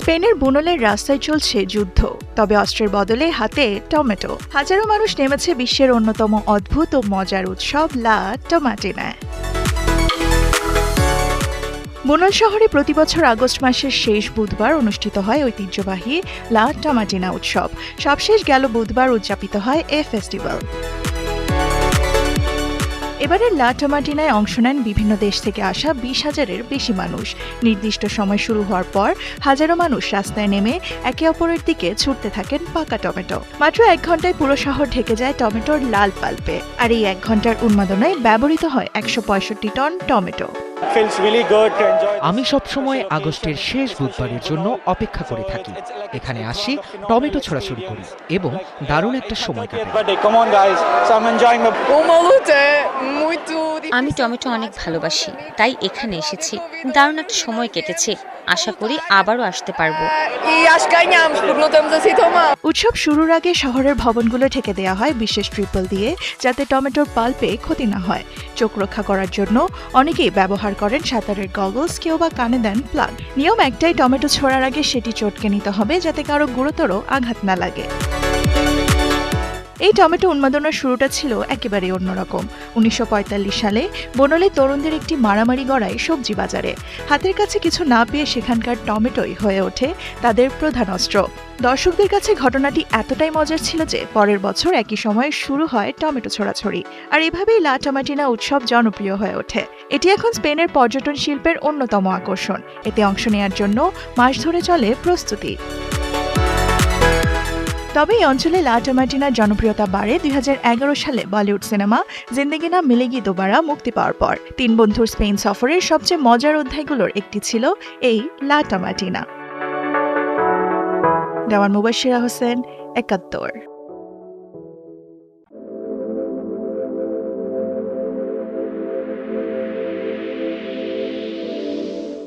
স্পেনের বুনোলের রাস্তায় চলছে যুদ্ধ, তবে অস্ত্রের বদলে হাতে টমেটো। হাজারো মানুষ নেমেছে বিশ্বের অন্যতম অদ্ভুত ও মজার উৎসব লা টমাটিনায়। বুনোল শহরে প্রতিবছর আগস্ট মাসের শেষ বুধবার অনুষ্ঠিত হয় ঐতিহ্যবাহী লা টমাটিনা উৎসব। সবশেষ গেল বুধবার উদযাপিত হয় এ ফেস্টিভ্যাল। এবারের লা টমাটিনায় অংশ নেন বিভিন্ন দেশ থেকে আসা 20,000-এর বেশি মানুষ। নির্দিষ্ট সময় শুরু হওয়ার পর হাজারো মানুষ রাস্তায় নেমে একে অপরের দিকে ছুটতে থাকেন পাকা টমেটো। মাত্র 1 ঘন্টায় পুরো শহর ঢেকে যায় টমেটোর লাল পাল্পে, আর এই 1 ঘন্টার উন্মাদনায় ব্যবহৃত হয় 165 টন টমেটো। আমি সবসময় আগস্টের শেষ বুধবারের জন্য অপেক্ষা করে থাকি। এখানে আসি, টমেটো ছোড়াছুড়ি করি এবং দারুণ একটা সময় কাটাই। আমি টমেটো অনেক ভালোবাসি, তাই এখানে এসেছি। দারুণ একটা সময় কেটেছে, আশা করি আবারও আসতে পারবো। উৎসব শুরুর আগে শহরের ভবনগুলো ঢেকে দেওয়া হয় বিশেষ ট্রিপল দিয়ে, যাতে টমেটোর পাল্পে ক্ষতি না হয়। চোখ রক্ষা করার জন্য অনেকেই ব্যবহার করেন সাঁতারের গগলস, কেউ বা কানে দেন প্লাগ। নিয়ম একটাই, টমেটো ছোড়ার আগে সেটি চটকে নিতে হবে যাতে কারো গুরুতর আঘাত না লাগে। এই টমেটো উন্মাদনার শুরুটা ছিল একেবারে অন্যরকম। 1945 সালে বনলে তরুণদের একটি মারামারি গড়ায় সবজি বাজারে। হাতের কাছে কিছু না পেয়ে সেখানকার টমেটোই হয়ে ওঠে তাদের প্রধান অস্ত্র। দর্শকদের কাছে ঘটনাটি এতটাই মজার ছিল যে পরের বছর একই সময়ে শুরু হয় টমেটো ছোড়াছড়ি, আর এভাবেই লা টমাটিনা উৎসব জনপ্রিয় হয়ে ওঠে। এটি এখন স্পেনের পর্যটন শিল্পের অন্যতম আকর্ষণ। এতে অংশ নেওয়ার জন্য মাস ধরে চলে প্রস্তুতি। তবে এই অঞ্চলে লা টমাটিনার জনপ্রিয়তা বাড়ে 2011 সালে বলিউড সিনেমা জিন্দেগি না মিলেগি দোবারা মুক্তি পাওয়ার পর। 3 বন্ধুর স্পেন সফরের সবচেয়ে মজার অধ্যায়গুলোর একটি ছিল এই লা টমাটিনা। দেওয়ান মুবাশশিরা হোসেন, 71।